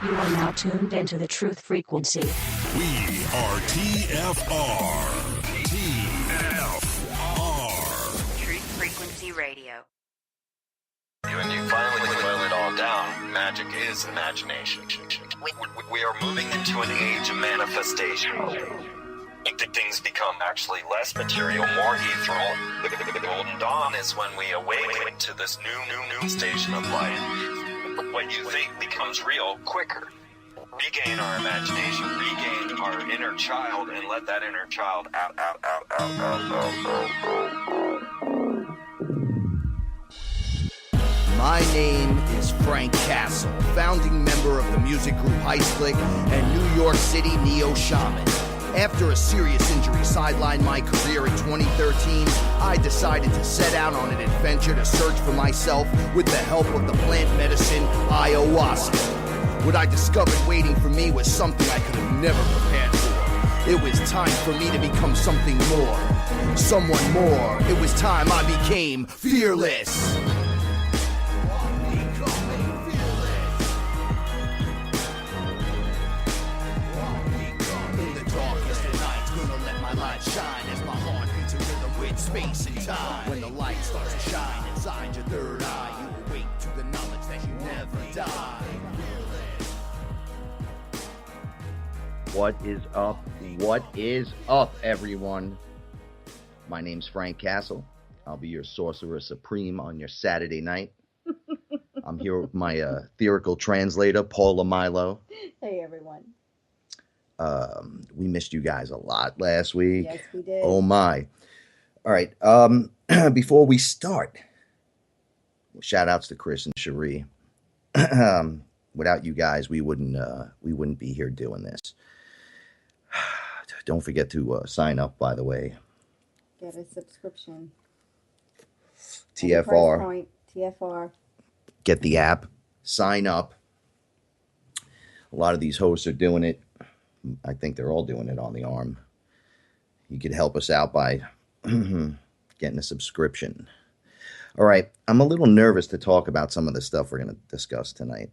You are now tuned into the truth frequency. We are TFR. TFR. Truth Frequency Radio. When you finally boil it all down, magic is imagination. We are moving into an age of manifestation. Things become actually less material, more ethereal. The golden dawn is when we awaken to this new station of life. What you think becomes real quicker. Regain our imagination, regain our inner child, and let that inner child out. My name is Frank Castle, founding member of the music group Heist and New York City Neo Shaman. After a serious injury sidelined my career in 2013, I decided to set out on an adventure to search for myself with the help of the plant medicine ayahuasca. What I discovered waiting for me was something I could have never prepared for. It was time for me to become something more, someone more. It was time I became fearless. Shine as my heart beats a rhythm with space and time. When the light starts to shine inside your third eye, you awake to the knowledge that you never die. What is up? What is up, everyone? My name's Frank Castle. I'll be your sorcerer supreme on your Saturday night. I'm here with my etherical translator, Paula Milo. Hey, everyone. We missed you guys a lot last week. Yes, we did. Oh my. All right. Before we start, shout outs to Chris and Cherie. Without you guys, we wouldn't be here doing this. Don't forget to sign up, by the way. Get a subscription. TFR. TFR. Get the app. Sign up. A lot of these hosts are doing it. I think they're all doing it on the arm. You could help us out by getting a subscription. All right. I'm a little nervous to talk about some of the stuff we're going to discuss tonight.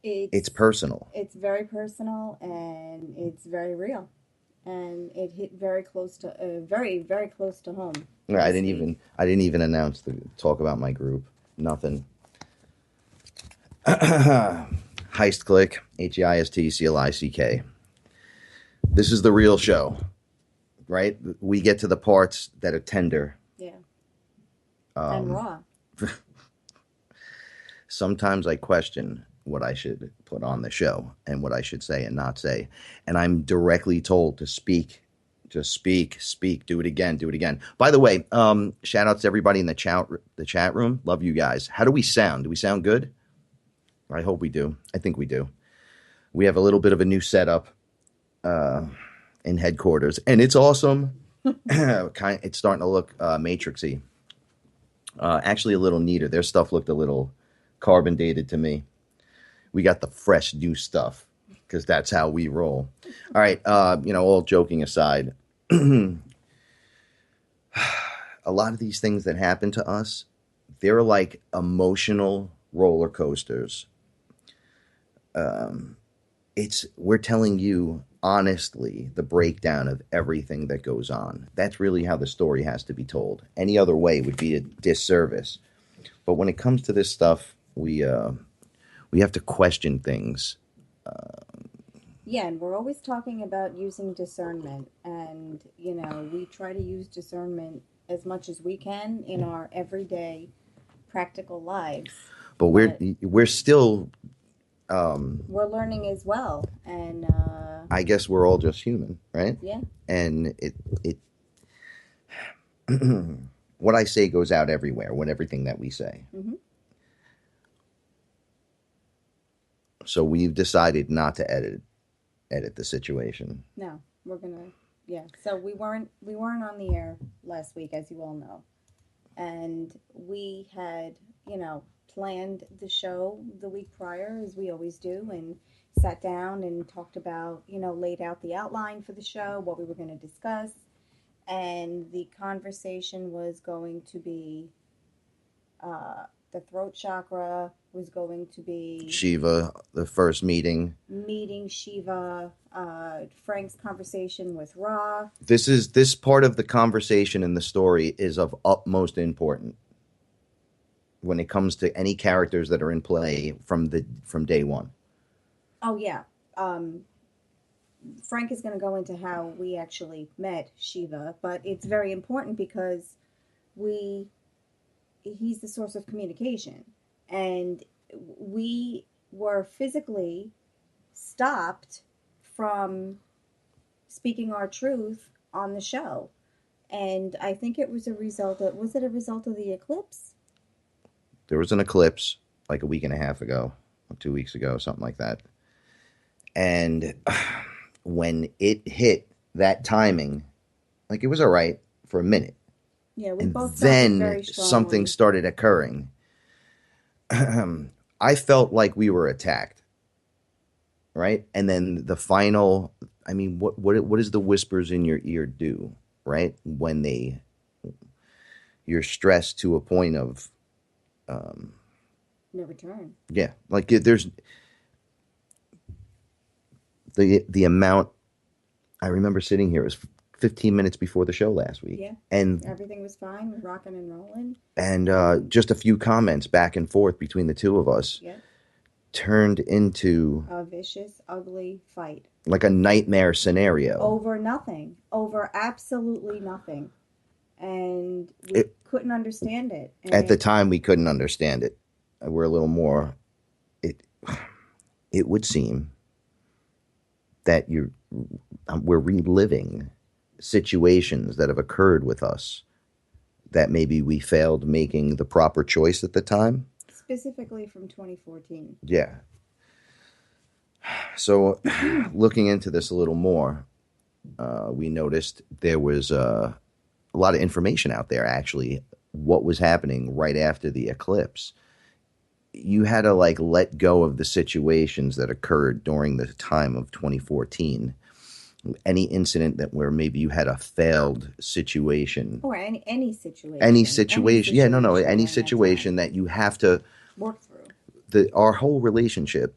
It's personal. It's very personal, and it's very real. And it hit very close to, very, very close to home. I didn't even announce the talk about my group. Nothing. Heist Click, HEISTCLICK. This is the real show, right? We get to the parts that are tender. Yeah. And raw. Sometimes I question what I should put on the show and what I should say and not say. And I'm directly told to speak, just speak, do it again. By the way, shout outs to everybody in the chat room. Love you guys. How do we sound? Do we sound good? I hope we do. I think we do. We have a little bit of a new setup in headquarters, and it's awesome. It's starting to look matrixy. Actually, a little neater. Their stuff looked a little carbon dated to me. We got the fresh new stuff because that's how we roll. All right. All joking aside, a lot of these things that happen to us, they're like emotional roller coasters. We're telling you honestly the breakdown of everything that goes on. That's really how the story has to be told. Any other way would be a disservice. But when it comes to this stuff, we have to question things. Yeah, and we're always talking about using discernment, and we try to use discernment as much as we can in our everyday practical lives. But we're still we're learning as well, and I guess we're all just human, right? Yeah. And it what I say goes out everywhere. Everything that we say. Mm-hmm. So we've decided not to edit the situation. No, we're gonna. Yeah. So we weren't on the air last week, as you all know, and we had planned the show the week prior, as we always do, and sat down and talked about, laid out the outline for the show, what we were going to discuss, and the conversation was going to be the throat chakra was going to be Shiva, the first meeting. meeting Shiva, Frank's conversation with Ra. This part of the conversation in the story is of utmost importance when it comes to any characters that are in play from day one. Oh yeah. Frank is going to go into how we actually met Shiva, but it's very important because he's the source of communication, and we were physically stopped from speaking our truth on the show. And I think it was a result of the eclipse? There was an eclipse like a week and a half ago, or 2 weeks ago, something like that. And when it hit that timing, like it was all right for a minute. Yeah, we And both felt it then very strongly. something started occurring. I felt like we were attacked, right? And then the final, I mean, what does the whispers in your ear do, right? When you're stressed to a point of no return. yeah, like there's the amount. I remember sitting here, it was 15 minutes before the show last week. Yeah. And Everything was fine, rocking and rolling. And just a few comments back and forth between the two of us turned into a vicious, ugly fight. Like a nightmare scenario. Over nothing. Over absolutely nothing. And we couldn't understand it. And at the time, we couldn't understand it. We're a little more... It would seem that we're reliving situations that have occurred with us that maybe we failed making the proper choice at the time. Specifically from 2014. Yeah. So looking into this a little more, we noticed there was a lot of information out there, actually, what was happening right after the eclipse. You had to let go of the situations that occurred during the time of 2014. Any incident where maybe you had a failed situation. Or any situation. Any situation. Yeah, no. Any situation that you have to work through. Our whole relationship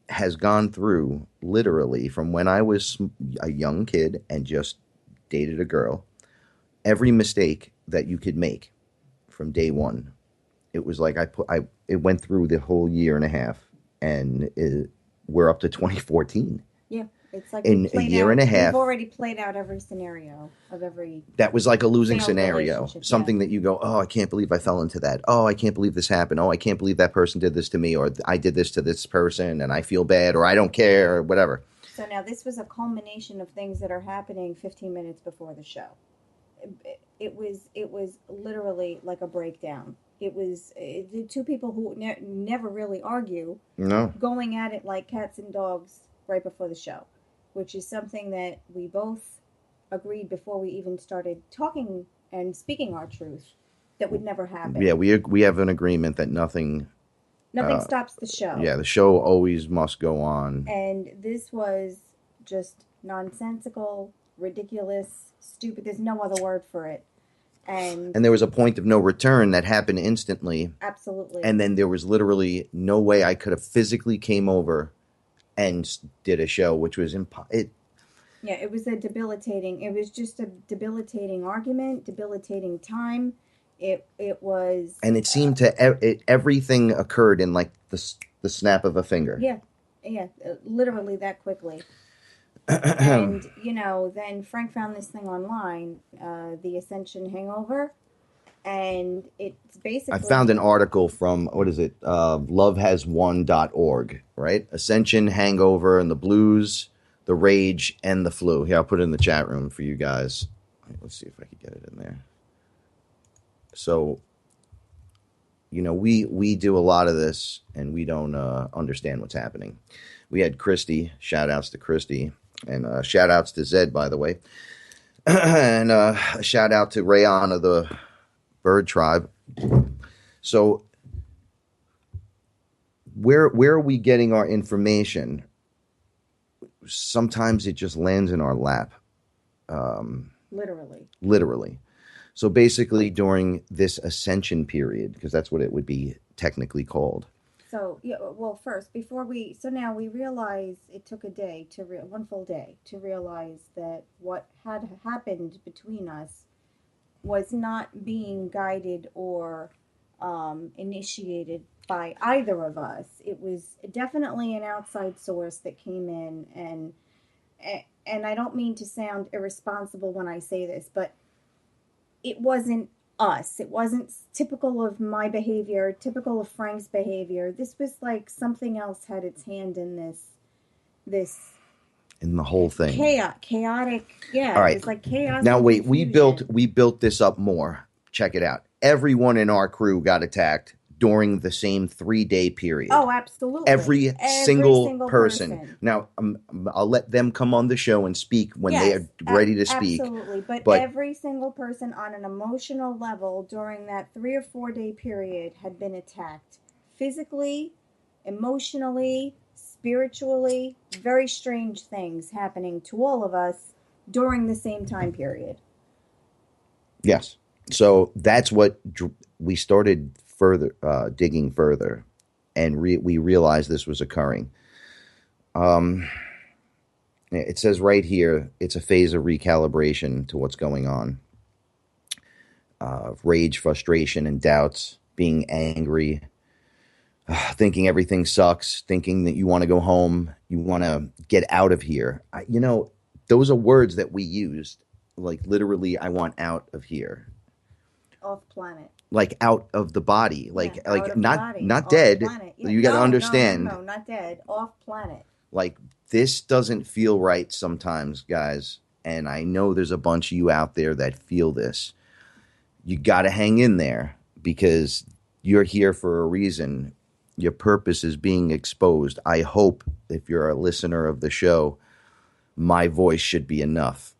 has gone through, literally, from when I was a young kid and just dated a girl, every mistake that you could make from day one. It was like it went through the whole year and a half, and we're up to 2014. Yeah, it's like in a year and a half. We've already played out every scenario of every. That was like a losing scenario. Something that you go, oh, I can't believe I fell into that. Oh, I can't believe this happened. Oh, I can't believe that person did this to me, or I did this to this person, and I feel bad, or I don't care, or whatever. So now this was a culmination of things that are happening 15 minutes before the show. It was literally like a breakdown. It was the two people who never really argue, going at it like cats and dogs right before the show, which is something that we both agreed before we even started talking and speaking our truth that would never happen. Yeah, we have an agreement that nothing stops the show. Yeah, the show always must go on. And this was just nonsensical, ridiculous, stupid. There's no other word for it. And there was a point of no return that happened instantly. Absolutely. And then there was literally no way I could have physically came over and did a show, which was impossible. Yeah, it was it was just a debilitating argument, debilitating time. It was... And it seemed everything occurred in like the snap of a finger. Yeah, literally that quickly. And, then Frank found this thing online, the Ascension Hangover, and it's basically... I found an article from, lovehaswon.org, right? Ascension, Hangover, and the Blues, the Rage, and the Flu. Here, I'll put it in the chat room for you guys. Let's see if I can get it in there. So, we do a lot of this, and we don't understand what's happening. We had Christy, shout-outs to Christy, and shout-outs to Zed, by the way. And a shout-out to Rayon of the Bird Tribe. So, where are we getting our information? Sometimes it just lands in our lap. Literally. So basically during this ascension period, because that's what it would be technically called. So, yeah, well, first, so now we realize it took a day one full day to realize that what had happened between us was not being guided or initiated by either of us. It was definitely an outside source that came in, and I don't mean to sound irresponsible when I say this, but it wasn't us. It wasn't typical of my behavior, typical of Frank's behavior. This was like something else had its hand in this In the whole thing. Chaotic. Yeah. All right. It was like chaos. Now and wait, confusion. we built this up more. Check it out. Everyone in our crew got attacked during the same 3-day period. Oh, absolutely. Every single person. Now, I'll let them come on the show and speak when they are ready to speak. Absolutely. But every single person on an emotional level during that 3 or 4 day period had been attacked physically, emotionally, spiritually. Very strange things happening to all of us during the same time period. Yes. So that's what we started digging further, and we realized this was occurring. It says right here, it's a phase of recalibration to what's going on. Rage, frustration, and doubts, being angry, thinking everything sucks, thinking that you want to go home, you want to get out of here. Those are words that we used, like literally, I want out of here. Off planet. Like out of the body, like not Off dead. Yeah. You got to understand. No, not dead. Off planet. Like this doesn't feel right sometimes, guys. And I know there's a bunch of you out there that feel this. You got to hang in there because you're here for a reason. Your purpose is being exposed. I hope if you're a listener of the show, my voice should be enough.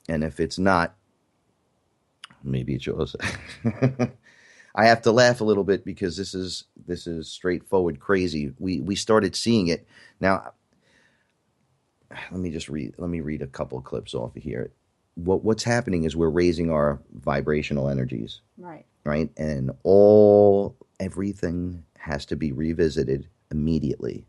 And if it's not, maybe it's yours. I have to laugh a little bit because this is straightforward crazy. We started seeing it. Now, let me read a couple of clips off of here. What's happening is we're raising our vibrational energies. Right. Right? And everything has to be revisited immediately.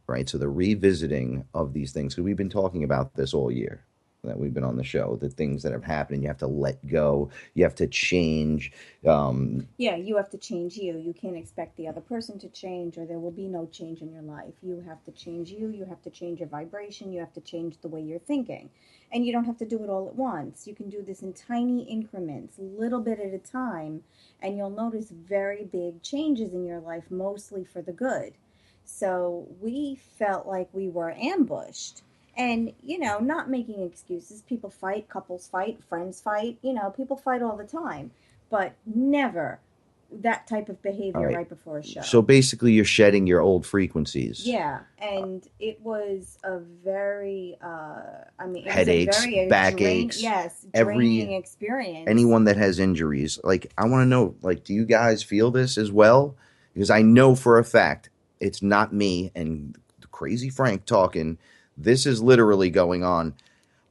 Right? So the revisiting of these things, because we've been talking about this all year. That we've been on the show, the things that have happened, you have to let go, you have to change. You have to change you. You can't expect the other person to change, or there will be no change in your life. You have to change you have to change your vibration, you have to change the way you're thinking. And you don't have to do it all at once. You can do this in tiny increments, little bit at a time, and you'll notice very big changes in your life, mostly for the good. So we felt like we were ambushed. And, not making excuses. People fight, couples fight, friends fight. People fight all the time. But never that type of behavior right before a show. So basically you're shedding your old frequencies. Yeah. And it was a very, headaches, backaches. Draining experience. Anyone that has injuries. Like, I want to know, do you guys feel this as well? Because I know for a fact it's not me and crazy Frank talking. This is literally going on.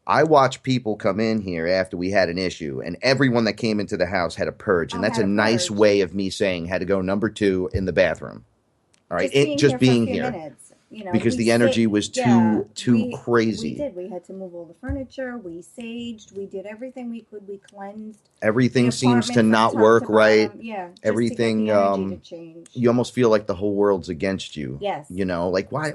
I watch people come in here after we had an issue, and everyone that came into the house had a purge. And that's a nice way of me saying had to go number 2 in the bathroom. All right, just being here. Minutes. Because the energy was too crazy. We did. We had to move all the furniture. We saged. We did everything we could. We cleansed. Everything seems to not work right. Yeah. Everything. To change. You almost feel like the whole world's against you. Yes. Like why?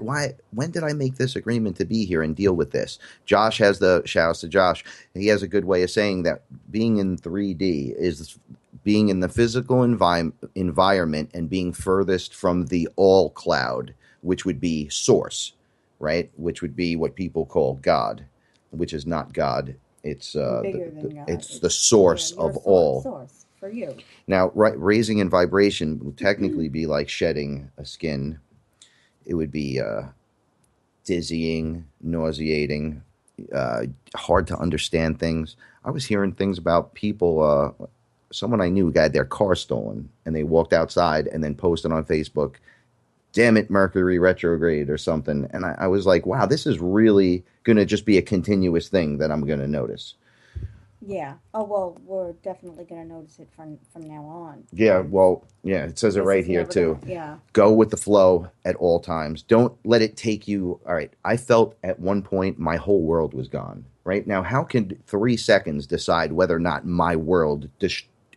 When did I make this agreement to be here and deal with this? Josh has shouts to Josh. He has a good way of saying that being in 3D is being in the physical environment and being furthest from the all cloud, which would be source, right? Which would be what people call God, which is not God. It's bigger than God. It's the source of all. Source for you. Now, raising in vibration would technically be like shedding a skin. It would be dizzying, nauseating, hard to understand things. I was hearing things about people. Someone I knew got their car stolen, and they walked outside and then posted on Facebook, "Damn it, Mercury retrograde," or something. And I was like, wow, this is really going to just be a continuous thing that I'm going to notice. Yeah. Oh well, we're definitely going to notice it from now on. Yeah, well, yeah, it says it This right is here never too. yeah. Go with the flow at all times. Don't let it take you. All right, I felt at one point my whole world was gone. Right now, how can 3 seconds decide whether or not my world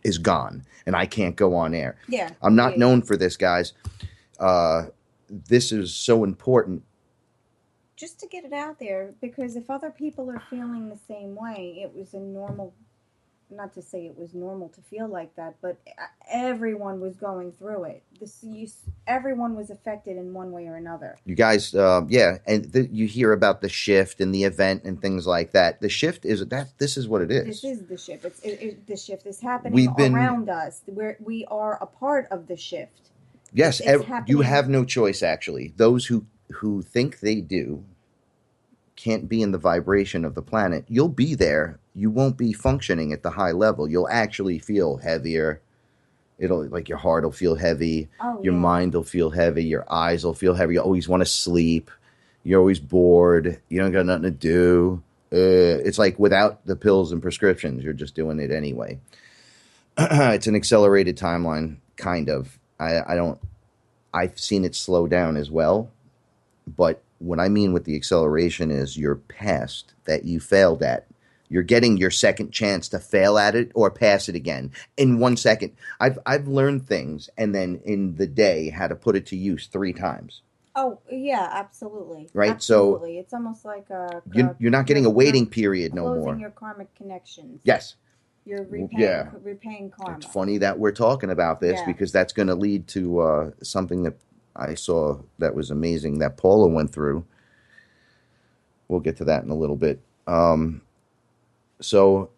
is gone and I can't go on air? Yeah. I'm not Yeah, known for this, guys. This is so important. just to get it out there, because if other people are feeling the same way, it was a normal, not to say it was normal to feel like that, but everyone was going through it. Everyone was affected in one way or another. You guys, yeah, and you hear about the shift and the event and things like that. The shift is that this is what it is. This is the shift. The shift is happening We've been- around us. We are a part of the shift. Yes, It's you happening. have no choice, actually. Those who think they do can't be in the vibration of the planet. You'll be there. You won't be functioning at the high level. You'll actually feel heavier. It'll, like, your heart will feel heavy. Oh, Your yeah. mind will feel heavy. Your eyes will feel heavy. You always want to sleep. You're always bored. You don't got nothing to do. It's like without the pills and prescriptions, you're just doing it anyway. It's an accelerated timeline, kind of. I've seen it slow down as well, but what I mean with the acceleration is your past that you failed at. You're getting your second chance to fail at it or pass it again in 1 second. I've learned things and then in the day had to put it to use 3 times. Oh yeah, absolutely. Right, Absolutely. It's almost like You're not getting a waiting you're period no more. closing your karmic connections. Yes. You're Yeah. repaying karma. It's funny that we're talking about this Yeah. because that's going to lead to something that I saw that was amazing that Paula went through. We'll get to that in a little bit. So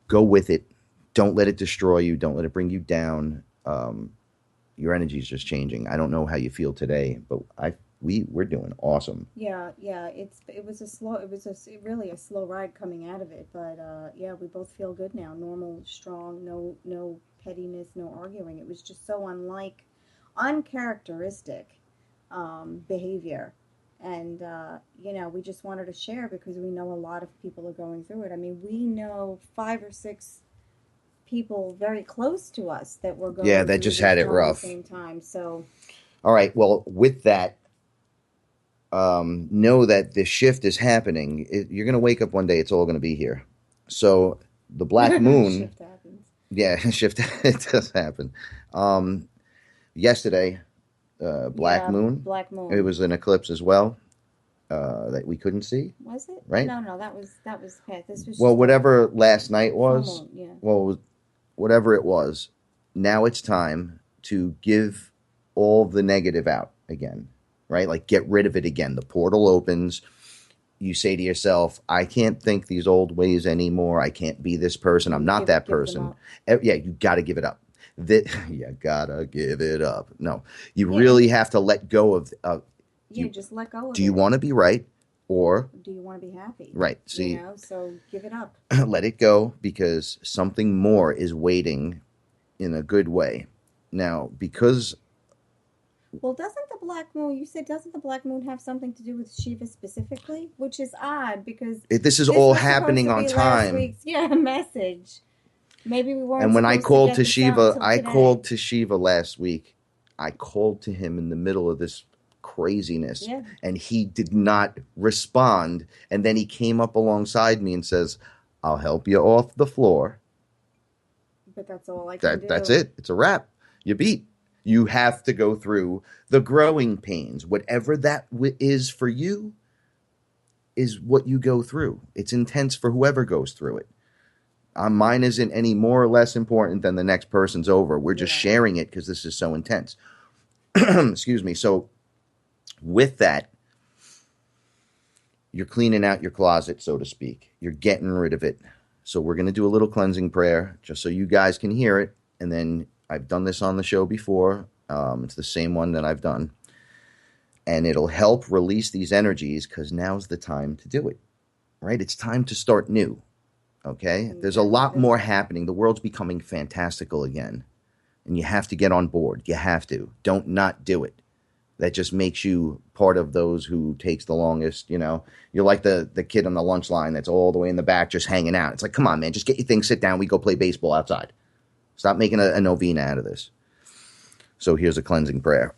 go with it. Don't let it destroy you. Don't let it bring you down. Your energy is just changing. I don't know how you feel today, but we're doing awesome. Yeah. It was really a slow ride coming out of it, but yeah, we both feel good now. Normal, strong, no pettiness, no arguing. It was just so uncharacteristic behavior. And, we just wanted to share because we know a lot of people are going through it. I mean, we know 5 or 6 people very close to us that were going that through just this had it all rough. at the same time. So, All right. Well, with that, know that the shift is happening. You're going to wake up one day. It's all going to be here. So the black moon. shift happens. Yeah, shift. It does happen. Yesterday, black moon. Black moon. It was an eclipse as well that we couldn't see. Was it? Right? No, that was past. This was Well, just whatever last night was. full moon, yeah. Well, whatever it was. Now it's time to give all the negative out again, right? Like get rid of it again. The portal opens. You say to yourself, I can't think these old ways anymore. I can't be this person. I'm not that Give them person. up. Yeah, you got to give it up. You got to give it up. No, you really have to let go of. Just let go of it. Do you want to be right or do you want to be happy? right? See, So give it up. let it go because something more is waiting in a good way. Now, because Well, doesn't the black moon have something to do with Shiva specifically? Which is odd because this is this all was happening supposed to on be last time. week's, message. Maybe we weren't. And when I supposed called get to this out Shiva, till I today. called to Shiva last week. I called to him in the middle of this craziness, Yeah. and he did not respond. And then he came up alongside me and says, "I'll help you off the floor." But that's all I can do. That's it. It's a wrap. You beat. You have to go through the growing pains. Whatever that is for you is what you go through. It's intense for whoever goes through it. Mine isn't any more or less important than the next person's over. We're just sharing it because this is so intense. Excuse me. So with that, you're cleaning out your closet, so to speak. You're getting rid of it. So we're going to do a little cleansing prayer just so you guys can hear it. And then I've done this on the show before. It's the same one that I've done. And it'll help release these energies because now's the time to do it. Right? It's time to start new. Okay? There's a lot more happening. The world's becoming fantastical again. And you have to get on board. You have to. Don't not do it. that just makes you part of those who takes the longest. You know, you're like the kid on the lunch line that's all the way in the back just hanging out. It's like, come on, man, just get your thing, sit down, we go play baseball outside. Stop making a novena out of this. So here's a cleansing prayer.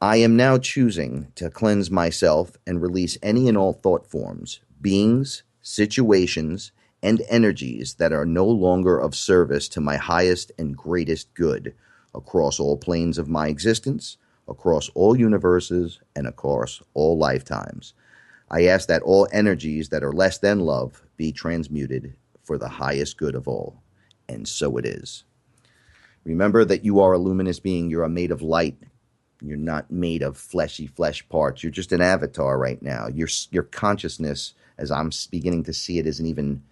I am now choosing to cleanse myself and release any and all thought forms, beings, situations, and energies that are no longer of service to my highest and greatest good across all planes of my existence, across all universes, and across all lifetimes. I ask that all energies that are less than love be transmuted for the highest good of all. And so it is. Remember that you are a luminous being. You are made of light. You're not made of fleshy flesh parts. You're just an avatar right now. Your consciousness, as I'm beginning to see it, isn't even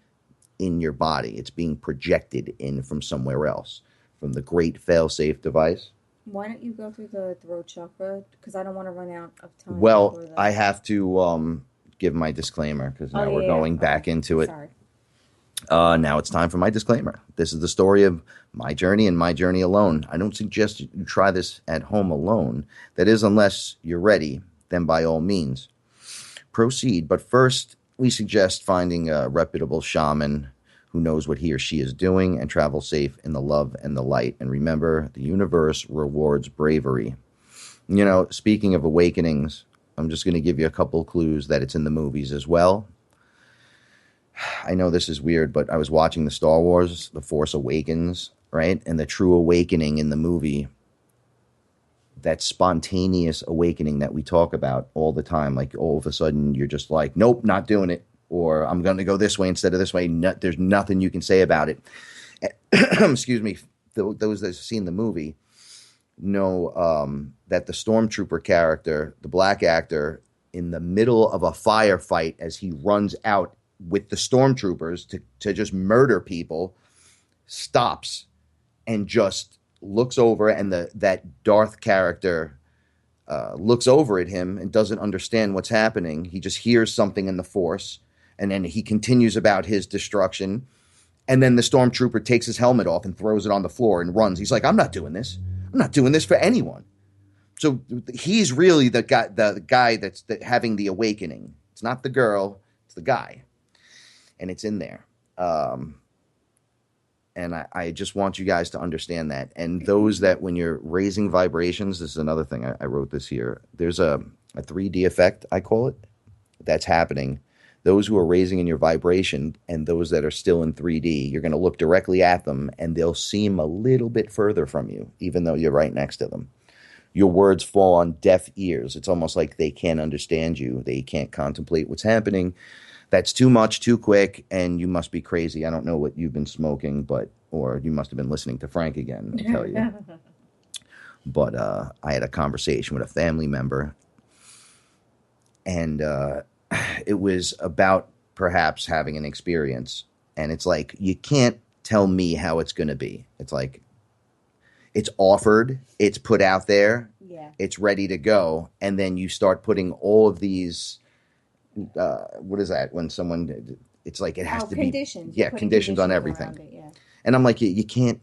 in your body. It's being projected in from somewhere else, from the great fail-safe device. Why don't you go through the throat chakra? Because I don't want to run out of time. Well, I have to give my disclaimer because now we're going back into it. Sorry. Now it's time for my disclaimer. This is the story of my journey and my journey alone. I don't suggest you try this at home alone. That is, unless you're ready, then by all means, proceed. But first, we suggest finding a reputable shaman who knows what he or she is doing and travel safe in the love and the light. And remember, the universe rewards bravery. You know, speaking of awakenings, I'm just going to give you a couple clues that it's in the movies as well. I know this is weird, but I was watching the Star Wars, The Force Awakens, right? And the true awakening in the movie, that spontaneous awakening that we talk about all the time, like all of a sudden you're just like, nope, not doing it. Or I'm going to go this way instead of this way. There's nothing you can say about it. Excuse me. Those that have seen the movie know that the stormtrooper character, the black actor, in the middle of a firefight as he runs out with the stormtroopers to just murder people, stops and just looks over, and that Darth character looks over at him and doesn't understand what's happening. He just hears something in the Force, and then he continues about his destruction. And then the stormtrooper takes his helmet off and throws it on the floor and runs. He's like, I'm not doing this. I'm not doing this for anyone. So he's really the guy that's having the awakening. It's not the girl, it's the guy. And it's in there. And I just want you guys to understand that. And those that, when you're raising vibrations, this is another thing. I wrote this here. There's a 3D effect, I call it, that's happening. Those who are raising in your vibration and those that are still in 3D, you're going to look directly at them and they'll seem a little bit further from you, even though you're right next to them. Your words fall on deaf ears. It's almost like they can't understand you. They can't contemplate what's happening. That's too much, too quick, and you must be crazy. I don't know what you've been smoking, or you must have been listening to Frank again, I'll tell you. But I had a conversation with a family member, and it was about perhaps having an experience. And it's like, you can't tell me how it's going to be. It's like, it's offered, it's put out there, it's ready to go, and then you start putting all of these... what is that when someone, it's like it has to conditions. be conditions on everything. And I'm like, you can't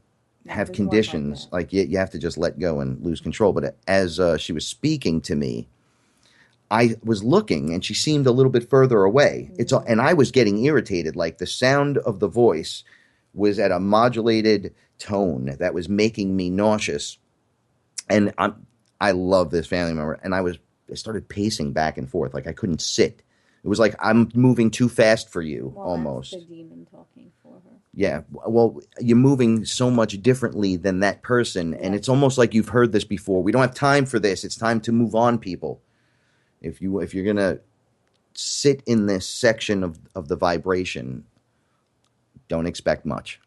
have conditions, like you have to just let go and lose control. But as she was speaking to me, I was looking and she seemed a little bit further away. And I was getting irritated, like the sound of the voice was at a modulated tone that was making me nauseous. And I love this family member, and I started pacing back and forth, like I couldn't sit. It was like, I'm moving too fast for you, almost. That's the demon talking for her. Yeah. Well, you're moving so much differently than that person. And it's almost like you've heard this before. We don't have time for this. It's time to move on, people. If you're going to sit in this section of the vibration, don't expect much.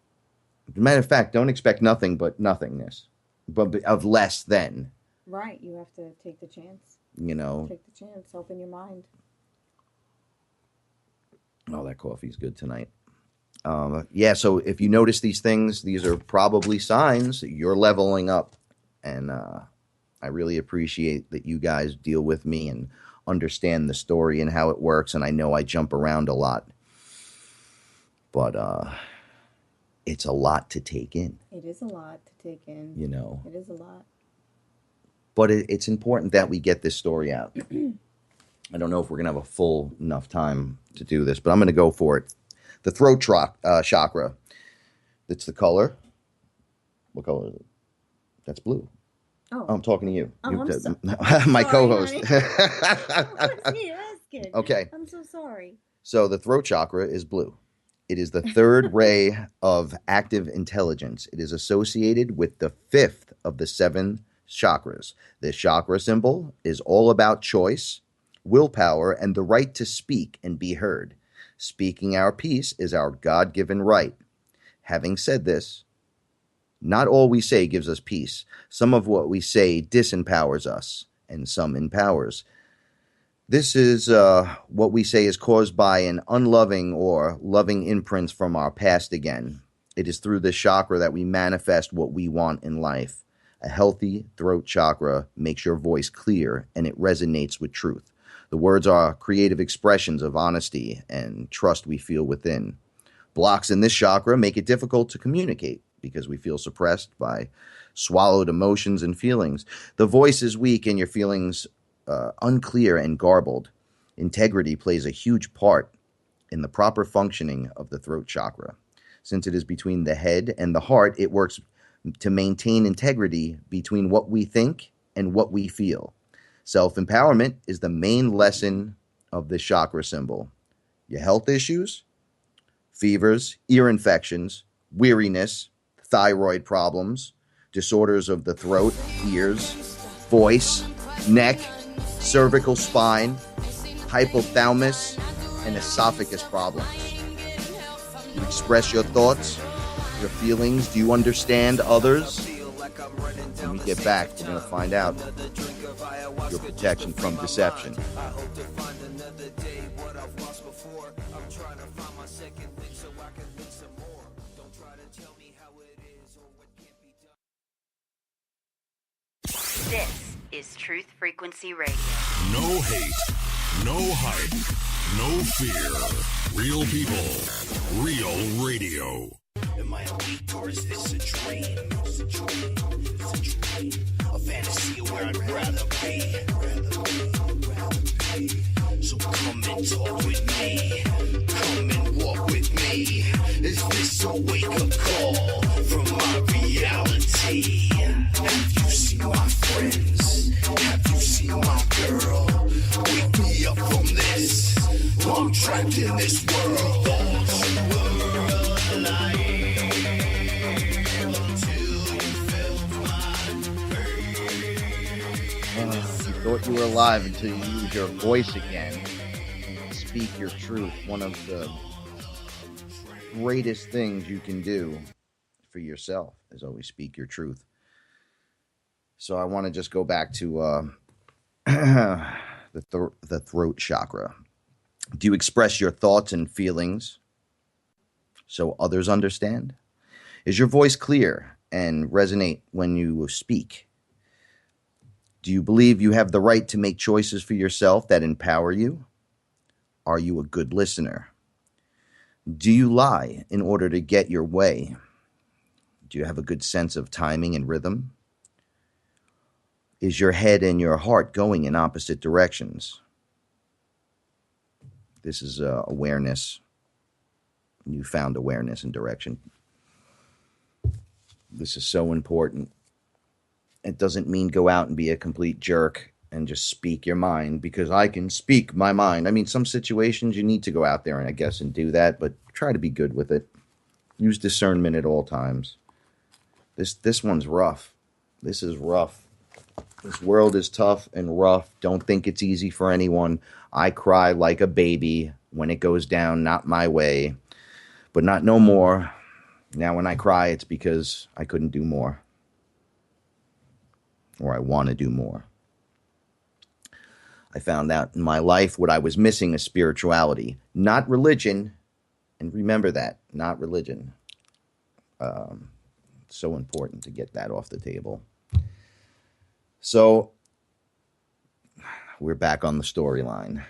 As a matter of fact, don't expect nothing but nothingness, but of less than. Right. You have to take the chance. You know. Take the chance. Open your mind. Oh, that coffee's good tonight. So if you notice these things, these are probably signs that you're leveling up. And I really appreciate that you guys deal with me and understand the story and how it works. And I know I jump around a lot. But it's a lot to take in. It is a lot to take in. You know. It is a lot. But it's important that we get this story out. I don't know if we're going to have a full enough time to do this, but I'm going to go for it. The throat chakra. That's the color. What color is it? That's blue. Oh, I'm talking to you. Oh, My sorry, co-host. What's he asking? Okay. I'm so sorry. So the throat chakra is blue. It is the third ray of active intelligence. It is associated with the fifth of the 7 chakras. This chakra symbol is all about choice, willpower, and the right to speak and be heard. Speaking our piece is our God-given right. Having said this, not all we say gives us peace. Some of what we say disempowers us, and some empowers. This is what we say is caused by an unloving or loving imprints from our past again. It is through this chakra that we manifest what we want in life. A healthy throat chakra makes your voice clear and it resonates with truth. The words are creative expressions of honesty and trust we feel within. Blocks in this chakra make it difficult to communicate because we feel suppressed by swallowed emotions and feelings. The voice is weak and your feelings unclear and garbled. Integrity plays a huge part in the proper functioning of the throat chakra. Since it is between the head and the heart, it works to maintain integrity between what we think and what we feel. Self-empowerment is the main lesson of the chakra symbol. Your health issues, fevers, ear infections, weariness, thyroid problems, disorders of the throat, ears, voice, neck, cervical spine, hypothalamus, and esophagus problems. You express your thoughts, your feelings. Do you understand others? When we get back, we're going to find out your protection from deception. This is Truth Frequency Radio. No hate, no hype, no fear. Real people, real radio. Am I awake or is this a dream? A fantasy of where I'd rather be. So come and talk with me. Come and walk with me. Is this a wake-up call from my reality? Have you seen my friends? Have you seen my girl? Wake me up from this. I'm trapped in this world. Thought you were alive until you felt my pain. You thought you were alive until you use your voice again and speak your truth. One of the greatest things you can do for yourself is always speak your truth. So I want to just go back to the throat chakra. Do you express your thoughts and feelings so others understand? Is your voice clear and resonate when you speak? Do you believe you have the right to make choices for yourself that empower you? Are you a good listener? Do you lie in order to get your way? Do you have a good sense of timing and rhythm? Is your head and your heart going in opposite directions? This is awareness, newfound awareness and direction. This is so important. It doesn't mean go out and be a complete jerk and just speak your mind, because I can speak my mind. I mean, some situations you need to go out there and I guess and do that, but try to be good with it. Use discernment at all times. This one's rough. This is rough. This world is tough and rough. Don't think it's easy for anyone. I cry like a baby when it goes down, not my way, but not no more. Now when I cry, it's because I couldn't do more, or I want to do more. I found out in my life what I was missing is spirituality, not religion. And remember that, not religion. It's so important to get that off the table. So we're back on the storyline.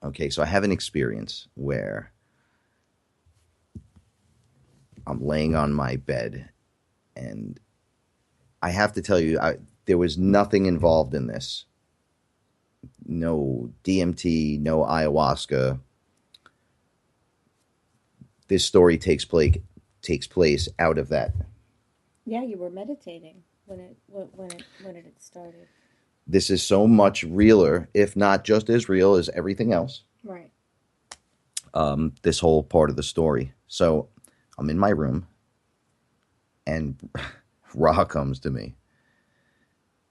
Okay, so I have an experience where I'm laying on my bed and I have to tell you, there was nothing involved in this. No DMT, no ayahuasca. This story takes place out of that. Yeah, you were meditating when it had started. This is so much realer, if not just as real as everything else. Right. This whole part of the story. So I'm in my room, and Ra comes to me,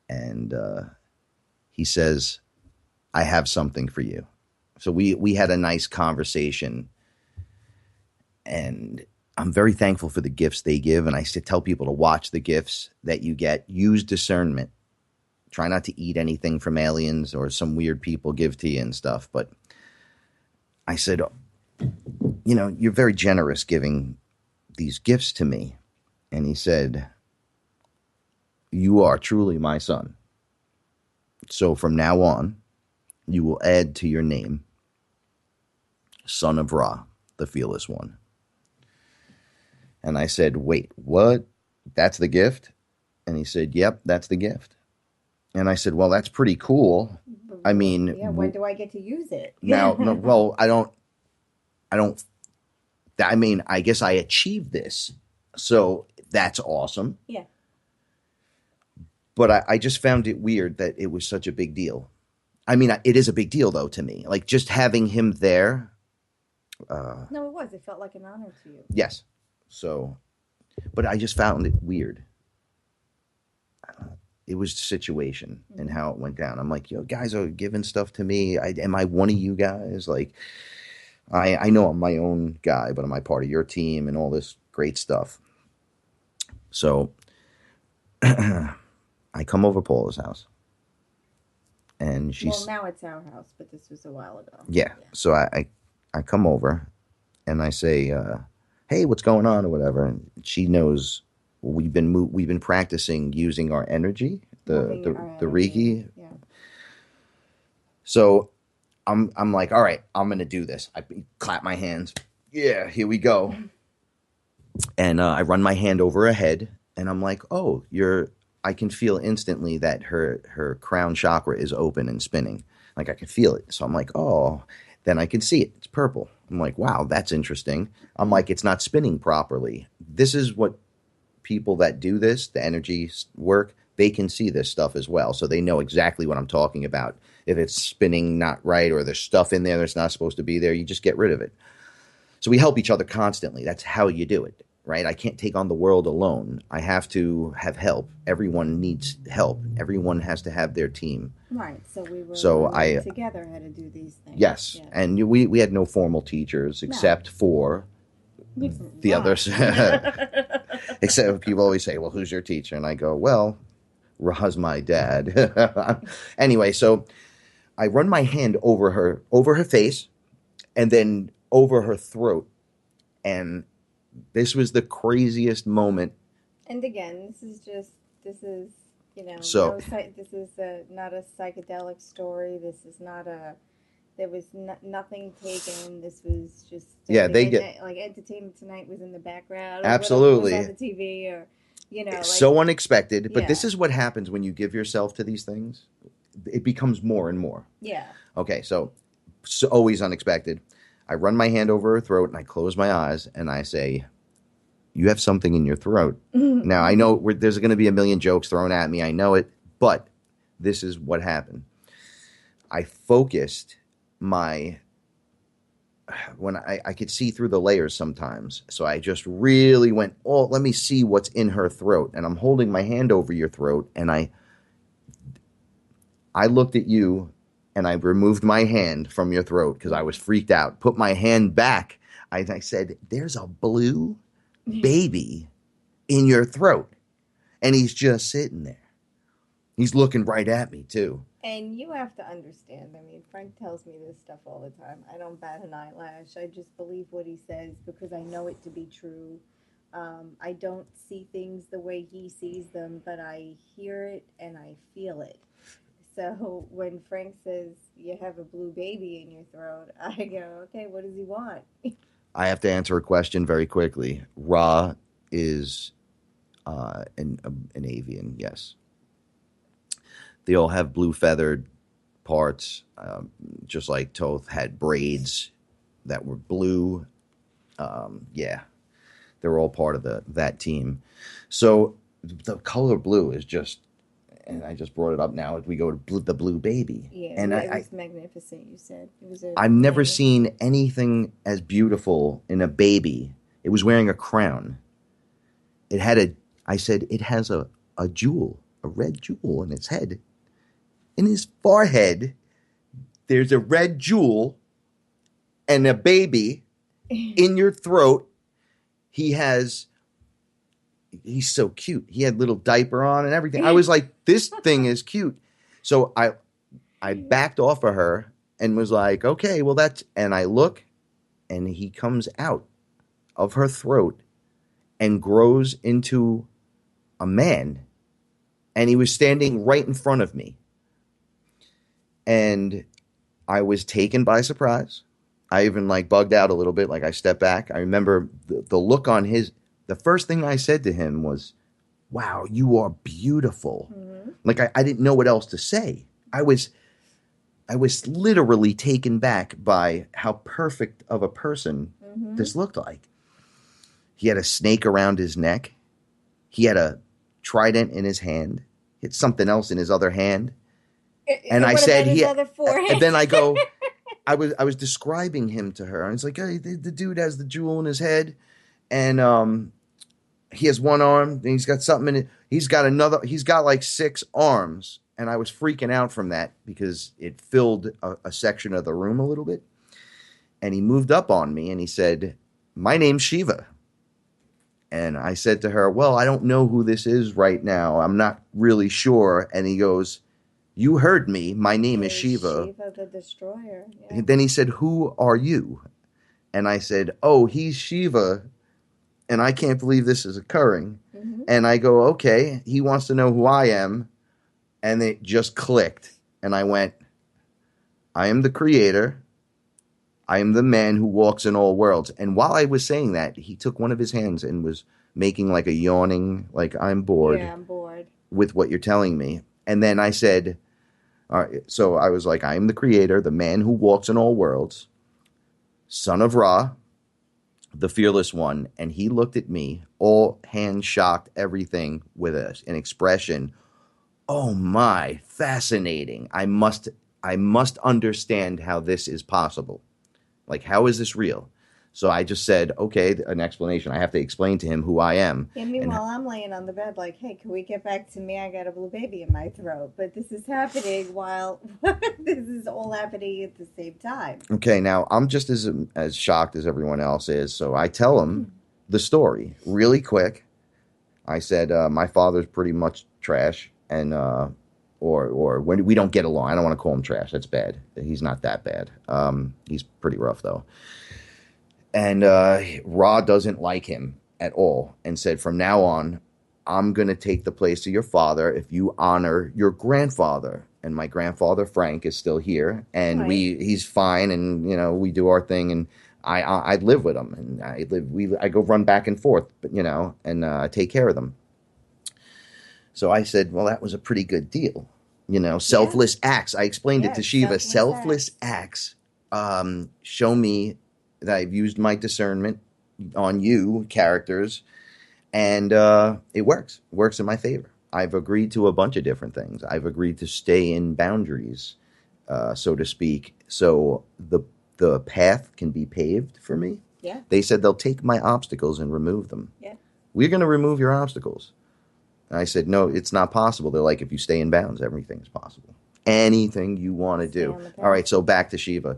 and he says, "I have something for you." So we had a nice conversation, and I'm very thankful for the gifts they give. And I tell people to watch the gifts that you get. Use discernment. Try not to eat anything from aliens or some weird people give to you and stuff. But I said, you're very generous giving these gifts to me. And he said, "You are truly my son. So from now on, you will add to your name, Son of Ra, the Fearless One." And I said, "Wait, what? That's the gift?" And he said, "Yep, that's the gift." And I said, "Well, that's pretty cool. I mean, yeah, when do I get to use it?" Now, no, well, I mean, I guess I achieved this. So that's awesome. Yeah. But I just found it weird that it was such a big deal. I mean, it is a big deal, though, to me. Like, just having him there. No, it was. It felt like an honor to you. Yes. So, but I just found it weird. It was the situation and how it went down. I'm like, guys are giving stuff to me. Am I one of you guys? Like, I know I'm my own guy, but am I part of your team and all this great stuff? So I come over Paula's house. And she's... Well, now it's our house, but this was a while ago. Yeah. So I come over and I say, "Hey, what's going on?" or whatever. And she knows we've been practicing using our energy, the Reiki. Yeah. So I'm like, all right, I'm gonna do this. I clap my hands. Yeah, here we go. And I run my hand over her head, and I'm like, "Oh, I can feel instantly that her crown chakra is open and spinning. Like I can feel it." So I'm like, "Oh." Then I can see it. It's purple. I'm like, "Wow, that's interesting." I'm like, "It's not spinning properly." This is what people that do this, the energy work, they can see this stuff as well. So they know exactly what I'm talking about. If it's spinning not right or there's stuff in there that's not supposed to be there, you just get rid of it. So we help each other constantly. That's how you do it, right? I can't take on the world alone. I have to have help. Everyone needs help. Everyone has to have their team. Right. So we were together how to do these things. Yes. Yeah. And we had no formal teachers except for the others. Except people always say, "Well, who's your teacher?" And I go, "Well, Ra's my dad." Anyway, so I run my hand over her face and then over her throat. And this was the craziest moment. And again, this is this is not a psychedelic story. This is not there was nothing taken. This was just like Entertainment Tonight was in the background. Absolutely, was on the TV, or so unexpected. But this is what happens when you give yourself to these things. It becomes more and more. Yeah. Okay, so always unexpected. I run my hand over her throat and I close my eyes and I say, "You have something in your throat." Now I know there's going to be a million jokes thrown at me. I know it, but this is what happened. I focused when I could see through the layers sometimes. So I just really went, "Oh, let me see what's in her throat." And I'm holding my hand over your throat. And I looked at you and I removed my hand from your throat because I was freaked out. Put my hand back. I said, "There's a blue baby in your throat." And he's just sitting there. He's looking right at me too. And you have to understand, I mean, Frank tells me this stuff all the time. I don't bat an eyelash. I just believe what he says because I know it to be true. I don't see things the way he sees them, but I hear it and I feel it. So when Frank says you have a blue baby in your throat, I go, "Okay, what does he want?" I have to answer a question very quickly. Ra is an avian, yes. They all have blue feathered parts, just like Toth had braids that were blue. Yeah, they're all part of that team. So the color blue is just, and I just brought it up now as we go to the blue baby. Yeah, and it was magnificent, you said. It was I've never seen anything as beautiful in a baby. It was wearing a crown. It had I said, it has a jewel, a red jewel in its head. In his forehead, there's a red jewel and a baby in your throat. He's so cute. He had little diaper on and everything. I was like, this thing is cute. So I backed off of her and was like, okay, well and I look and he comes out of her throat and grows into a man. And he was standing right in front of me. And I was taken by surprise. I even bugged out a little bit. I stepped back. I remember the look on the first thing I said to him was, wow, you are beautiful. Mm-hmm. I didn't know what else to say. I was literally taken back by how perfect of a person this looked like. He had a snake around his neck. He had a trident in his hand. He had something else in his other hand. And I said, and then I go, I was describing him to her. I was like, hey, the dude has the jewel in his head, and he has one arm, and he's got something in it. He's got 6 arms, and I was freaking out from that because it filled a section of the room a little bit. And he moved up on me, and he said, my name's Shiva. And I said to her, well, I don't know who this is right now. I'm not really sure. And he goes, you heard me. My name is Shiva. Shiva the Destroyer. Yeah. And then he said, who are you? And I said, oh, he's Shiva. And I can't believe this is occurring. Mm-hmm. And I go, okay, he wants to know who I am. And it just clicked. And I went, I am the creator. I am the man who walks in all worlds. And while I was saying that, he took one of his hands and was making a yawning, I'm bored. Yeah, I'm bored. With what you're telling me. And then I said, all right, so I was like, I am the creator, the man who walks in all worlds, son of Ra, the fearless one. And he looked at me, all hands shocked, everything with an expression. Oh my, fascinating. I must understand how this is possible. How is this real? So I just said, okay, an explanation. I have to explain to him who I am. Yeah, meanwhile, I'm laying on the bed hey, can we get back to me? I got a blue baby in my throat. But this is happening while this is all happening at the same time. Okay, now I'm just as shocked as everyone else is. So I tell him the story really quick. I said, my father's pretty much trash. And or when we don't get along. I don't want to call him trash. That's bad. He's not that bad. He's pretty rough, though. And Ra doesn't like him at all and said, from now on, I'm going to take the place of your father if you honor your grandfather. And my grandfather, Frank, is still here. And he's fine. And, we do our thing. And I live with him. And I go run back and forth, and I take care of them. So I said, well, that was a pretty good deal. Selfless acts. I explained it to Shiva. Selfless acts show me that I've used my discernment on you characters, and it works. It works in my favor. I've agreed to a bunch of different things. I've agreed to stay in boundaries, so to speak, so the path can be paved for me. Yeah. They said they'll take my obstacles and remove them. Yeah. We're going to remove your obstacles. And I said, no, it's not possible. They're like, if you stay in bounds, everything's possible. Anything you want to do. All right, so back to Shiva.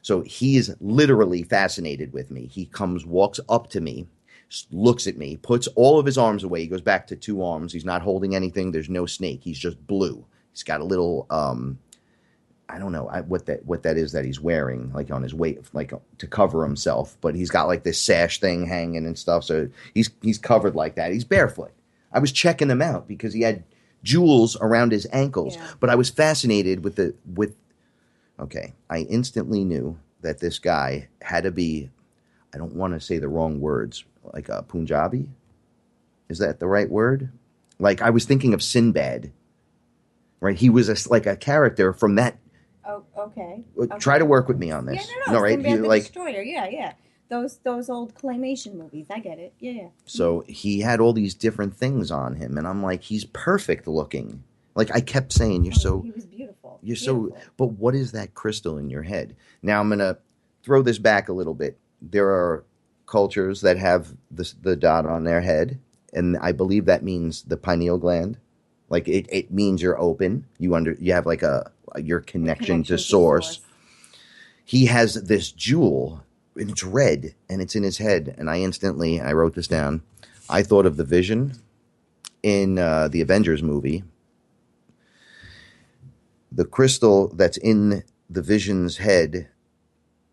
So he's literally fascinated with me. He walks up to me, looks at me, puts all of his arms away. He goes back to 2 arms. He's not holding anything. There's no snake. He's just blue. He's got a little, I don't know what that is that he's wearing, on his waist, to cover himself. But he's got this sash thing hanging and stuff. So he's covered like that. He's barefoot. I was checking him out because he had jewels around his ankles. Yeah. But I was fascinated with. Okay, I instantly knew that this guy had to be, I don't want to say the wrong words, a Punjabi. Is that the right word? Like I was thinking of Sinbad, right? He was like a character from that. Oh, okay. Try to work with me on this. No, right? Sinbad the Like Destroyer. Yeah. Those old claymation movies. I get it. Yeah. so he had all these different things on him, and I'm like, he's perfect looking. Like I kept saying, He was beautiful. you're so. But what is that crystal in your head? Now I'm gonna throw this back a little bit. There are cultures that have the dot on their head, and I believe that means the pineal gland. Like it means you're open. You have like your connection to source. He has this jewel, and it's red, and it's in his head. And I wrote this down. I thought of the Vision in the Avengers movie. The crystal that's in the Vision's head,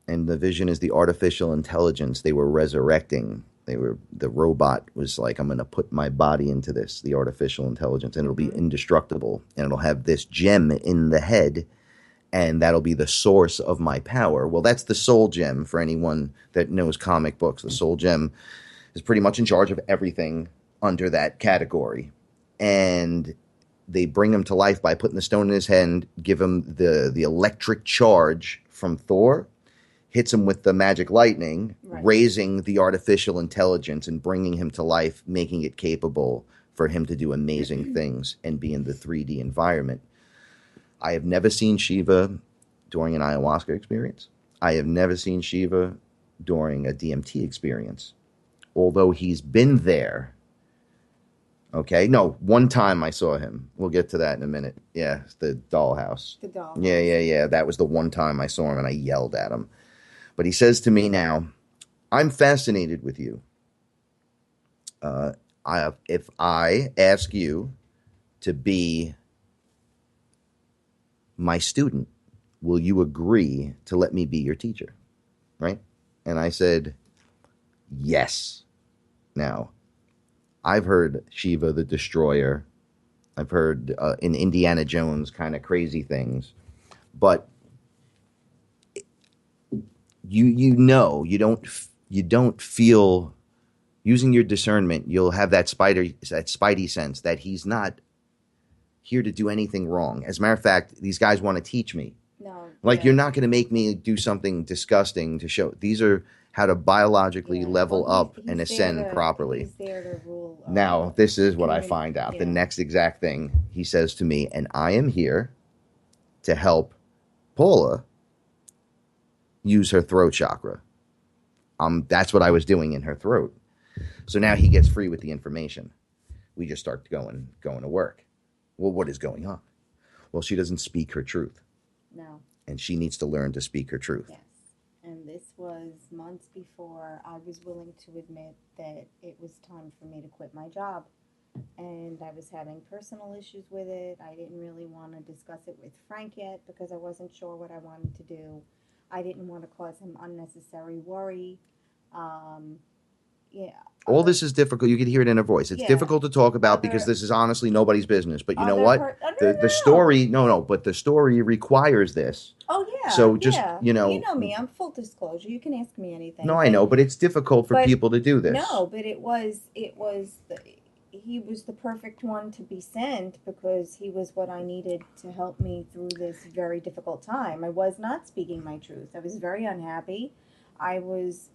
and the Vision is the artificial intelligence they were resurrecting. The robot was like, I'm going to put my body into this, the artificial intelligence, and it'll be indestructible, and it'll have this gem in the head, and that'll be the source of my power. Well, that's the soul gem for anyone that knows comic books. The soul gem is pretty much in charge of everything under that category. And they bring him to life by putting the stone in his hand, give him the electric charge from Thor, hits him with the magic lightning, raising the artificial intelligence and bringing him to life, making it capable for him to do amazing things and be in the 3D environment. I have never seen Shiva during an ayahuasca experience. I have never seen Shiva during a DMT experience, although he's been there. Okay, no, one time I saw him. We'll get to that in a minute. Yeah, the dollhouse. The dollhouse. Yeah. That was the one time I saw him, and I yelled at him. But he says to me now, I'm fascinated with you. If I ask you to be my student, will you agree to let me be your teacher? Right? And I said, yes. Now, I've heard Shiva the Destroyer. I've heard in Indiana Jones kind of crazy things. But you don't feel, using your discernment, you'll have that spidey sense that he's not here to do anything wrong. As a matter of fact, these guys want to teach me. No. You're not going to make me do something disgusting to show. These are how to biologically level up and ascend properly. He's there to rule. Now, this is what I find out. The next exact thing he says to me, and I am here to help Paula use her throat chakra. That's what I was doing in her throat. So now he gets free with the information. We just start going to work. Well, what is going on? Well, she doesn't speak her truth. No. And she needs to learn to speak her truth. Yes. And this was months before I was willing to admit that it was time for me to quit my job. And I was having personal issues with it. I didn't really want to discuss it with Frank yet because I wasn't sure what I wanted to do. I didn't want to cause him unnecessary worry. All this is difficult. You can hear it in her voice. It's difficult to talk about because this is honestly nobody's business. But you know what? The story, but the story requires this. Oh, yeah. So just, You know me. I'm full disclosure. You can ask me anything. No, I know. But it's difficult for people to do this. No, but he was the perfect one to be sent because he was what I needed to help me through this very difficult time. I was not speaking my truth. I was very unhappy. I always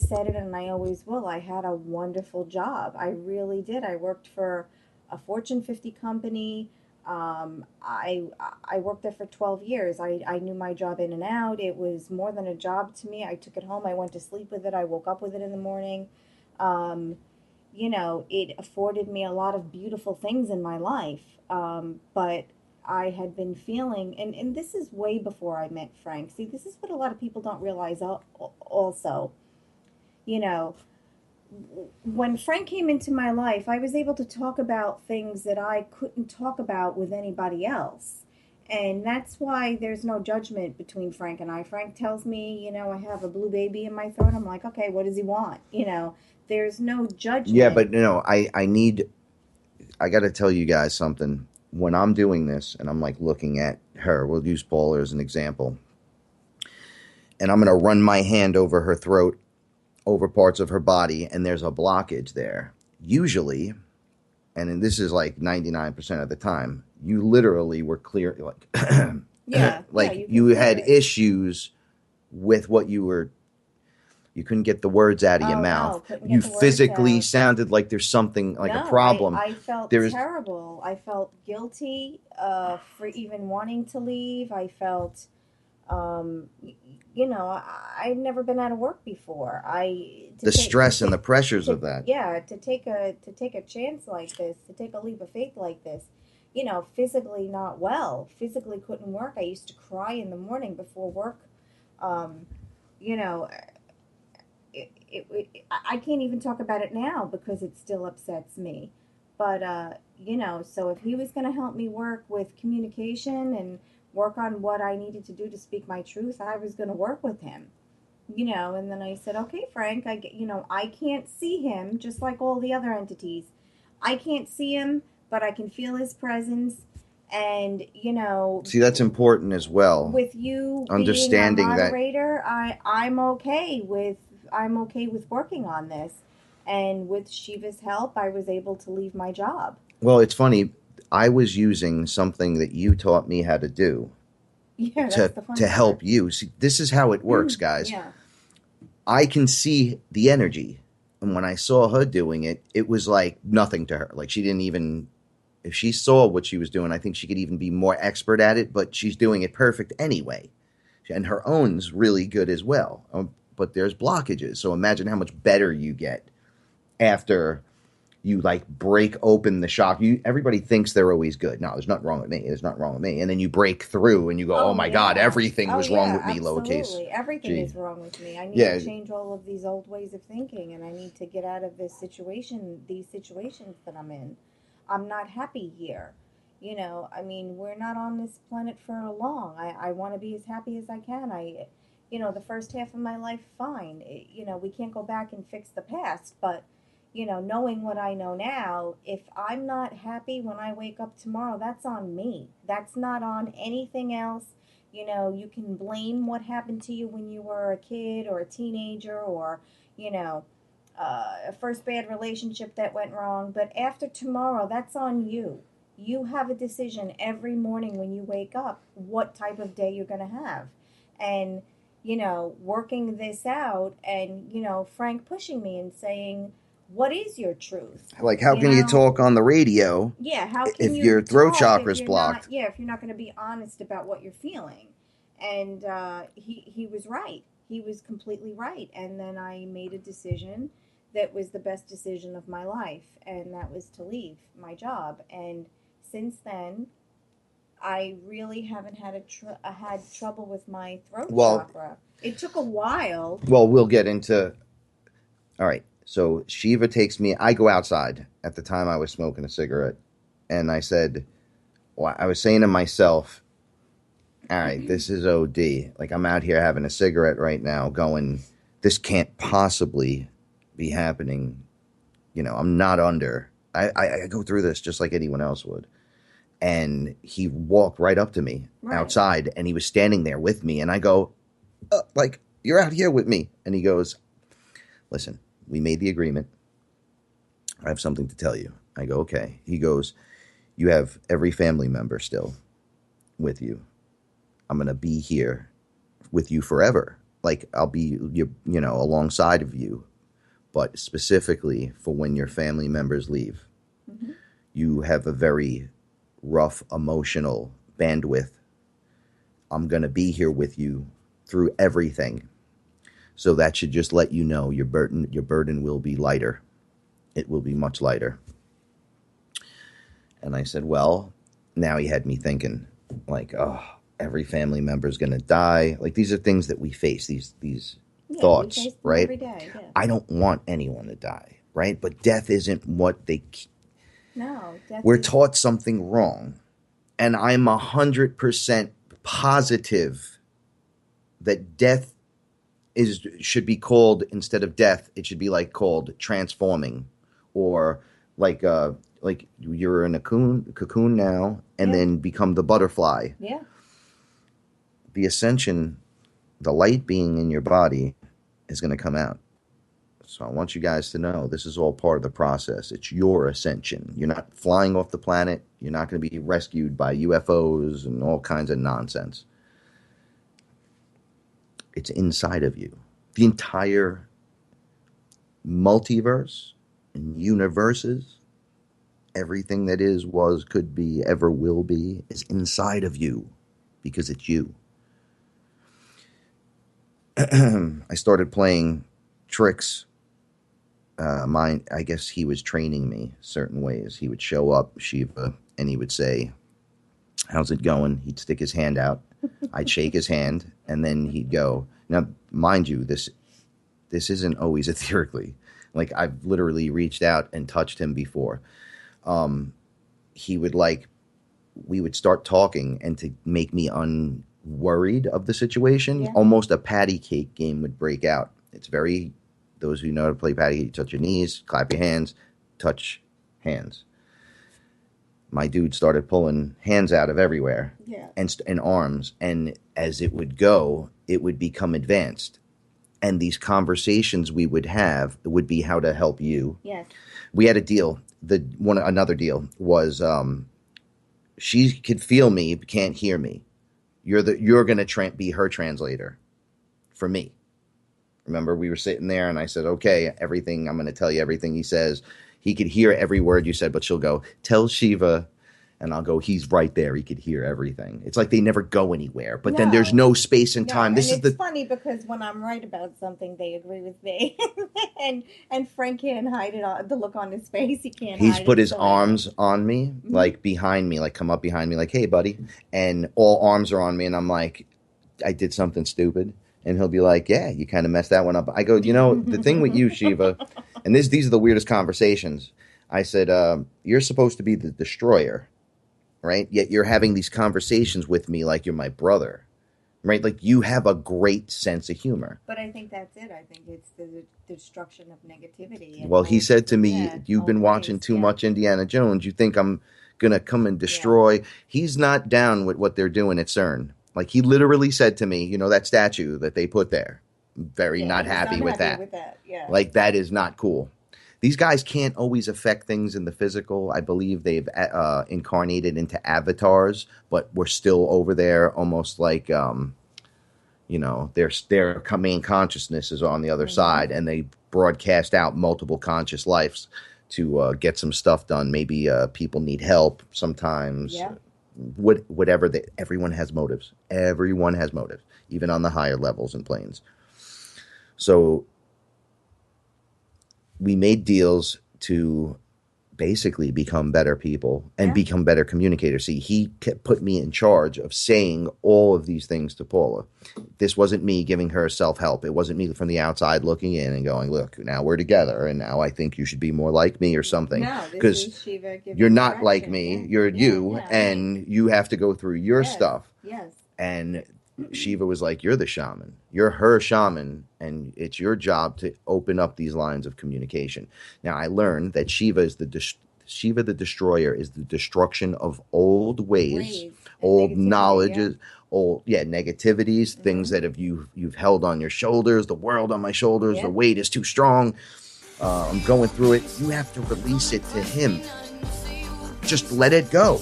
said it and I always will. I had a wonderful job. I really did. I worked for a Fortune 50 company. I worked there for 12 years. I knew my job in and out. It was more than a job to me. I took it home. I went to sleep with it. I woke up with it in the morning. It afforded me a lot of beautiful things in my life. But I had been feeling, and this is way before I met Frank. See, this is what a lot of people don't realize also. When Frank came into my life, I was able to talk about things that I couldn't talk about with anybody else. And that's why there's no judgment between Frank and I. Frank tells me, I have a blue baby in my throat. I'm like, okay, what does he want? There's no judgment. Yeah, but I got to tell you guys something. When I'm doing this and I'm like looking at her, we'll use Paula as an example, and I'm going to run my hand over her throat, over parts of her body, and there's a blockage there. Usually, and this is like 99% of the time, you literally were clear, like, like you had issues with what you couldn't get the words out of your mouth. You physically sounded like there's something, like a problem. I felt terrible. I felt guilty for even wanting to leave. I felt, I'd never been out of work before. The stress and the pressures of that. Yeah, to take a chance like this, to take a leap of faith like this, physically not well, physically couldn't work. I used to cry in the morning before work. I can't even talk about it now because it still upsets me. But, so if he was going to help me work with communication and work on what I needed to do to speak my truth, I was going to work with him, and then I said, okay, Frank, I can't see him just like all the other entities. I can't see him, but I can feel his presence. And, see, that's important as well. With you understanding being a moderator, I'm okay with working on this. And with Shiva's help, I was able to leave my job. Well, it's funny. I was using something that you taught me how to do to help you. See, this is how it works, guys. Yeah. I can see the energy. And when I saw her doing it, it was like nothing to her. Like she didn't even, if she saw what she was doing, I think she could even be more expert at it, but she's doing it perfect anyway. And her own's really good as well. But there's blockages. So imagine how much better you get after you like break open the shock. Everybody thinks they're always good. No, there's nothing wrong with me. There's nothing wrong with me. And then you break through and you go, oh my God, everything was wrong with me, lowercase. Everything is wrong with me. I need to change all of these old ways of thinking, and I need to get out of these situations that I'm in. I'm not happy here. We're not on this planet for long. I want to be as happy as I can. The first half of my life, fine. We can't go back and fix the past, but knowing what I know now, if I'm not happy when I wake up tomorrow, that's on me. That's not on anything else. You can blame what happened to you when you were a kid or a teenager or, a first bad relationship that went wrong. But after tomorrow, that's on you. You have a decision every morning when you wake up what type of day you're going to have. And, working this out and, Frank pushing me and saying, what is your truth? Like, how can you talk on the radio? Yeah, how can if your throat chakra's blocked? If you're not going to be honest about what you're feeling. And he was right. He was completely right. And then I made a decision that was the best decision of my life, and that was to leave my job. And since then, I really haven't had had trouble with my throat chakra. It took a while. Well, we'll get into. All right. So Shiva takes me. I go outside. At the time, I was smoking a cigarette, and I said, well, I was saying to myself, all right, this is OD. Like, I'm out here having a cigarette right now going, this can't possibly be happening. I'm not under. I go through this just like anyone else would. And he walked right up to me outside, and he was standing there with me. And I go, like, you're out here with me. And he goes, listen, we made the agreement. I have something to tell you. I go, okay. He goes, you have every family member still with you. I'm going to be here with you forever. Like, I'll be, alongside of you. But specifically for when your family members leave. Mm-hmm. You have a very rough emotional bandwidth. I'm going to be here with you through everything. So that should just let you know your burden will be lighter. It will be much lighter. And I said, well, now he had me thinking, like, oh, every family member is going to die. Like, these are things that we face, these thoughts, right? Every day, yeah. I don't want anyone to die, right? But death isn't what they... No. We're taught something wrong. And I'm 100% positive that death should be called, instead of death, it should be called transforming, or like you're in a cocoon now and then become the butterfly. Yeah. The ascension, the light being in your body is going to come out. So I want you guys to know this is all part of the process. It's your ascension. You're not flying off the planet. You're not going to be rescued by UFOs and all kinds of nonsense. It's inside of you. The entire multiverse and universes, everything that is, was, could be, ever will be, is inside of you because it's you. I started playing tricks. I guess he was training me certain ways. He would show up, Shiva, and he would say, "How's it going?" He'd stick his hand out. I'd shake his hand, and then he'd go. Now, mind you, this isn't always etherically. Like, I've literally reached out and touched him before. He would we would start talking, and to make me unworried of the situation, almost a patty cake game would break out. It's very, those who know how to play patty cake, touch your knees, clap your hands, touch hands. My dude started pulling hands out of everywhere, and arms, and as it would go, it would become advanced. And these conversations we would have would be how to help you. Yes. We had a deal. Another deal was she could feel me but can't hear me. You're gonna be her translator for me. Remember, we were sitting there, and I said, "Okay, everything. I'm gonna tell you everything he says." He could hear every word you said, but she'll go, "Tell Shiva," and I'll go, "He's right there. He could hear everything." It's like they never go anywhere, but then there's no space and time. It's funny because when I'm right about something, they agree with me, and Frank can't hide it. The look on his face, he can't. He's put his arms on me, like behind me, like come up behind me, like, "Hey, buddy," and all arms are on me, and I'm like, I did something stupid. And he'll be like, "Yeah, you kind of messed that one up." I go, the thing with you, Shiva, and these are the weirdest conversations. I said, "You're supposed to be the destroyer, right? Yet you're having these conversations with me like you're my brother, right? Like you have a great sense of humor." But I think that's it. I think it's the destruction of negativity. Well, he said to me, "You've been watching too much Indiana Jones. You think I'm going to come and destroy." Yeah. He's not down with what they're doing at CERN. Like, he literally said to me, that statue that they put there, very not happy with that. Yeah. Like, that is not cool. These guys can't always affect things in the physical. I believe they've incarnated into avatars, but we're still over there almost like, their main consciousness is on the other side, and they broadcast out multiple conscious lives to get some stuff done. Maybe people need help sometimes. Yeah. Whatever. Everyone has motives. Everyone has motives, even on the higher levels and planes. So we made deals to basically become better people and become better communicators. See, he put me in charge of saying all of these things to Paula. This wasn't me giving her self-help. It wasn't me from the outside looking in and going, "Look, now we're together, and now I think you should be more like me," or something. No, because you're not like me. You're you, and you have to go through your stuff. Yes. And Shiva was like, "You're the shaman. You're her shaman, and it's your job to open up these lines of communication." Now, I learned that Shiva the destroyer is the destruction of old ways, old knowledges, old negativities, things that you've held on your shoulders, the world on my shoulders, the weight is too strong. I'm going through it. You have to release it to him. Just let it go.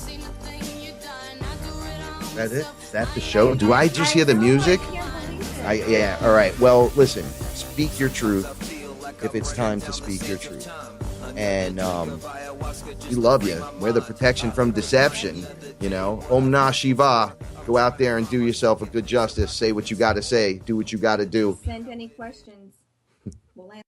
That's it. Is that the show? Do I just hear the music? Yeah. All right. Well, listen. Speak your truth if it's time to speak your truth. And we love you. We're the protection from deception. Om Nah Shiva. Go out there and do yourself a good justice. Say what you got to say. Do what you got to do. Send any questions. We'll answer.